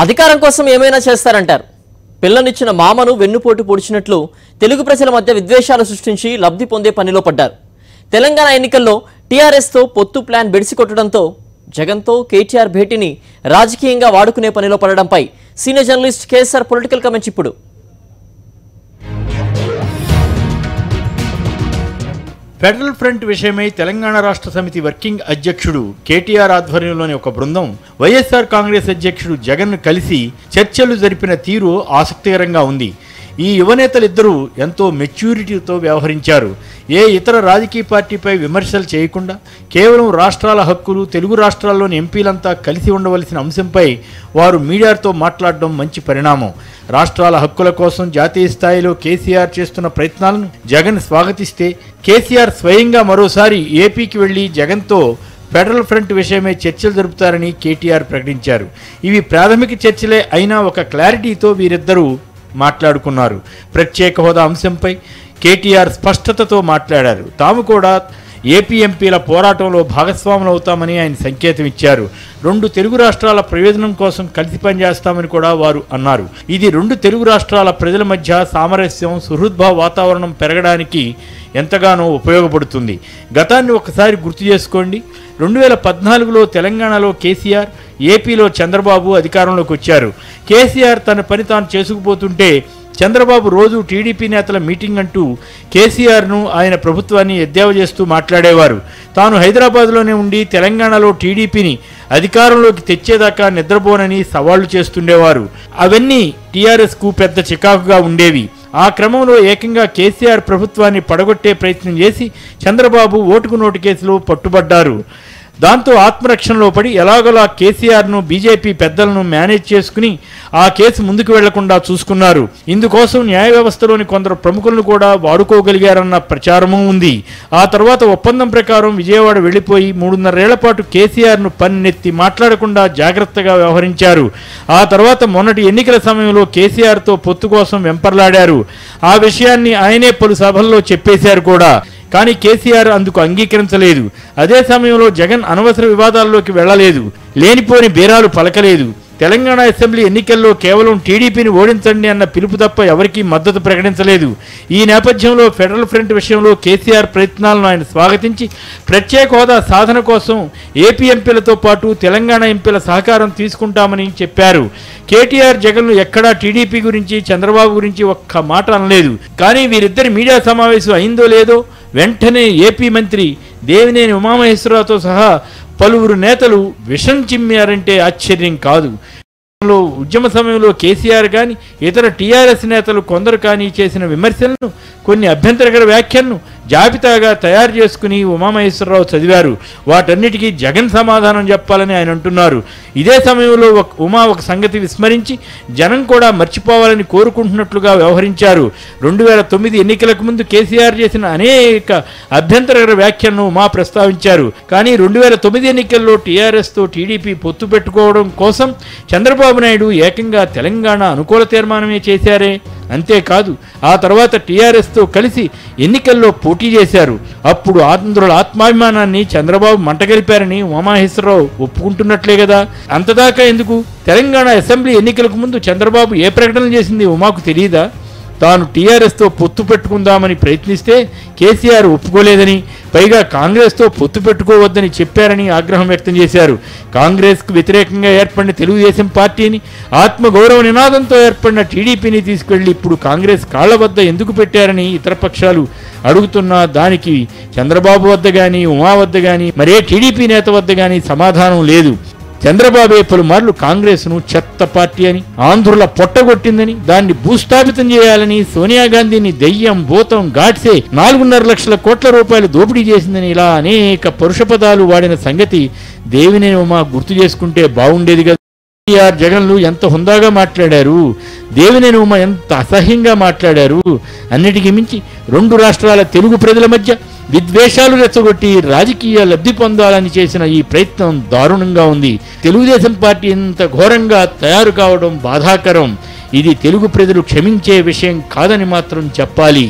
అధికారం కోసం ఏమైనా చేస్తారంటారు. పిల్లనిచ్చిన మామను వెన్నుపోటు పొడిచినట్లు తెలుగు ప్రజల మధ్య విద్వేషాలు సృష్టించి లబ్ధి పొందే పనిలో పడ్డారు. తెలంగాణ ఎన్నికల్లో టీఆర్ఎస్ తో పొత్తు ప్లాన్ బెడిసికొట్టడంతో జగన్తో కేటీఆర్ భేటీని రాజకీయంగా వాడుకునే పనిలో పడడంపై senior journalist KSR political comments ఇప్పుడు. ఫెడరల్ ఫ్రంట్ విషయమై తెలంగాణ రాష్ట్ర సమితి వర్కింగ్ అధ్యక్షుడు కేటీఆర్ ఆధ్వర్యంలోని ఒక బృందం వైఎస్ఆర్ కాంగ్రెస్ అధ్యక్షుడు జగన్ను కలిసి చర్చలు జరిపిన తీరు ఆసక్తికరంగా ఉంది. ఈ యువనేతలిద్దరూ ఎంతో మెచ్యూరిటీతో వ్యవహరించారు. ఏ ఇతర రాజకీయ పార్టీపై విమర్శలు చేయకుండా కేవలం రాష్ట్రాల హక్కులు, తెలుగు రాష్ట్రాల్లోని ఎంపీలంతా కలిసి ఉండవలసిన అంశంపై వారు మీడియాతో మాట్లాడడం మంచి పరిణామం. రాష్ట్రాల హక్కుల కోసం జాతీయ స్థాయిలో కేసీఆర్ చేస్తున్న ప్రయత్నాలను జగన్ స్వాగతిస్తే, కేసీఆర్ స్వయంగా మరోసారి ఏపీకి వెళ్లి జగన్తో ఫెడరల్ ఫ్రంట్ విషయమై చర్చలు జరుపుతారని కేటీఆర్ ప్రకటించారు. ఇవి ప్రాథమిక చర్చలే అయినా ఒక క్లారిటీతో వీరిద్దరూ మాట్లాడుకున్నారు. ప్రత్యేక హోదా అంశంపై కేటీఆర్ స్పష్టతతో మాట్లాడారు. తాము కూడా ఏపీ ఎంపీల పోరాటంలో భాగస్వాములు అవుతామని ఆయన సంకేతం ఇచ్చారు. రెండు తెలుగు రాష్ట్రాల ప్రయోజనం కోసం కలిసి పనిచేస్తామని కూడా వారు అన్నారు. ఇది రెండు తెలుగు రాష్ట్రాల ప్రజల మధ్య సామరస్యం, సుహృద్భావ వాతావరణం పెరగడానికి ఎంతగానో ఉపయోగపడుతుంది. గతాన్ని ఒకసారి గుర్తు చేసుకోండి. 2014లో తెలంగాణలో కేసీఆర్, ఏపీలో చంద్రబాబు అధికారంలోకి వచ్చారు. కేసీఆర్ తన పని తాను చేసుకుపోతుంటే చంద్రబాబు రోజు టీడీపీ నేతల మీటింగ్ అంటూ కేసీఆర్ను, ఆయన ప్రభుత్వాన్ని ఎద్దేవా చేస్తూ మాట్లాడేవారు. తాను హైదరాబాద్లోనే ఉండి తెలంగాణలో టీడీపీని అధికారంలోకి తెచ్చేదాకా నిద్రపోనని సవాళ్లు చేస్తుండేవారు. అవన్నీ టీఆర్ఎస్కు పెద్ద చికాకుగా ఉండేవి. ఆ క్రమంలో ఏకంగా కేసీఆర్ ప్రభుత్వాన్ని పడగొట్టే ప్రయత్నం చేసి చంద్రబాబు ఓటుకు నోటు కేసులో పట్టుబడ్డారు. దాంతో ఆత్మరక్షణలో పడి ఎలాగోలా కేసీఆర్ను, బీజేపీ పెద్దలను మేనేజ్ చేసుకుని ఆ కేసు ముందుకు వెళ్లకుండా చూసుకున్నారు. ఇందుకోసం న్యాయ వ్యవస్థలోని కొందరు ప్రముఖులను కూడా వాడుకోగలిగారన్న ప్రచారమూ ఉంది. ఆ తర్వాత ఒప్పందం ప్రకారం విజయవాడ వెళ్లిపోయి 3.5 ఏళ్ల పాటు కేసీఆర్ను పన్నెత్తి మాట్లాడకుండా జాగ్రత్తగా వ్యవహరించారు. ఆ తర్వాత మొన్నటి ఎన్నికల సమయంలో కేసీఆర్తో పొత్తు కోసం వెంపర్లాడారు. ఆ విషయాన్ని ఆయనే పలు సభల్లో చెప్పేశారు కూడా. కానీ కేసీఆర్ అందుకు అంగీకరించలేదు. అదే సమయంలో జగన్ అనవసర వివాదాల్లోకి వెళ్లలేదు, లేనిపోని బేరాలు పలకలేదు. తెలంగాణ అసెంబ్లీ ఎన్నికల్లో కేవలం టీడీపీని ఓడించండి అన్న పిలుపు తప్ప ఎవరికీ మద్దతు ప్రకటించలేదు. ఈ నేపథ్యంలో ఫెడరల్ ఫ్రంట్ విషయంలో కేసీఆర్ ప్రయత్నాలను ఆయన స్వాగతించి ప్రత్యేక హోదా సాధన కోసం ఏపీ ఎంపీలతో పాటు తెలంగాణ ఎంపీల సహకారం తీసుకుంటామని చెప్పారు. కేటీఆర్ జగన్ను ఎక్కడా టీడీపీ గురించి, చంద్రబాబు గురించి ఒక్క మాట అనలేదు. కానీ వీరిద్దరి మీడియా సమావేశం అయిందో లేదో వెంటనే ఏపీ మంత్రి దేవినేని ఉమామహేశ్వరరావుతో సహా పలువురు నేతలు విషం చిమ్మారంటే ఆశ్చర్యం కాదు. ఉద్యమ సమయంలో కేసీఆర్ కానీ ఇతర టీఆర్ఎస్ నేతలు కొందరు కానీ చేసిన విమర్శలను, కొన్ని అభ్యంతరకర వ్యాఖ్యలను జాబితాగా తయారు చేసుకుని ఉమామహేశ్వరరావు చదివారు. వాటన్నిటికీ జగన్ సమాధానం చెప్పాలని ఆయన అంటున్నారు. ఇదే సమయంలో ఉమా ఒక సంగతి విస్మరించి జనం కూడా మర్చిపోవాలని కోరుకుంటున్నట్లుగా వ్యవహరించారు. 2009 ఎన్నికలకు ముందు కేసీఆర్ చేసిన అనేక అభ్యంతరకర వ్యాఖ్యలను ఉమా ప్రస్తావించారు. కానీ 2009 ఎన్నికల్లో టీఆర్ఎస్తో టీడీపీ పొత్తు పెట్టుకోవడం కోసం చంద్రబాబు నాయుడు ఏకంగా తెలంగాణ అనుకూల తీర్మానమే చేశారే. అంతేకాదు ఆ తర్వాత టీఆర్ఎస్తో కలిసి ఎన్నికల్లో పోటీ చేశారు. అప్పుడు ఆంధ్రుల ఆత్మాభిమానాన్ని చంద్రబాబు మంటగలిపారని ఉమామహేశ్వరరావు ఒప్పుకుంటున్నట్లే కదా. అంతదాకా ఎందుకు? తెలంగాణ అసెంబ్లీ ఎన్నికలకు ముందు చంద్రబాబు ఏ ప్రకటన చేసింది ఉమాకు తెలియదా? తాను టీఆర్ఎస్తో పొత్తు పెట్టుకుందామని ప్రయత్నిస్తే కేసీఆర్ ఒప్పుకోలేదని, పైగా కాంగ్రెస్తో పొత్తు పెట్టుకోవద్దని చెప్పారని ఆగ్రహం వ్యక్తం చేశారు. కాంగ్రెస్కు వ్యతిరేకంగా ఏర్పడిన తెలుగుదేశం పార్టీని, ఆత్మగౌరవ నినాదంతో ఏర్పడిన టీడీపీని తీసుకెళ్లి ఇప్పుడు కాంగ్రెస్ కాళ్ల వద్ద ఎందుకు పెట్టారని ఇతర పక్షాలు అడుగుతున్నా దానికి చంద్రబాబు వద్ద కానీ, ఉమా వద్ద కానీ, మరే టీడీపీ నేత వద్ద కానీ సమాధానం లేదు. చంద్రబాబే పలుమార్లు కాంగ్రెస్ను చెత్త పార్టీ అని, ఆంధ్రుల పొట్టగొట్టిందని, దాన్ని భూస్థాపితం చేయాలని, సోనియా గాంధీని దెయ్యం, భూతం, గాడ్సే 4.5 లక్షల కోట్ల రూపాయలు దోపిడీ చేసిందని ఇలా అనేక పరుష పదాలు వాడిన సంగతి దేవినేని ఉమా గుర్తు చేసుకుంటే బాగుండేది కదా. కేసీఆర్, జగన్లు ఎంత హుందాగా మాట్లాడారు, దేవినేని ఉమా ఎంత అసహ్యంగా మాట్లాడారు. అన్నిటికీ మించి రెండు రాష్ట్రాల తెలుగు ప్రజల మధ్య విద్వేషాలు రెచ్చగొట్టి రాజకీయ లబ్ధి పొందాలని చేసిన ఈ ప్రయత్నం దారుణంగా ఉంది. తెలుగుదేశం పార్టీ ఇంత ఘోరంగా తయారు కావడం బాధాకరం. ఇది తెలుగు ప్రజలు క్షమించే విషయం కాదని మాత్రం చెప్పాలి.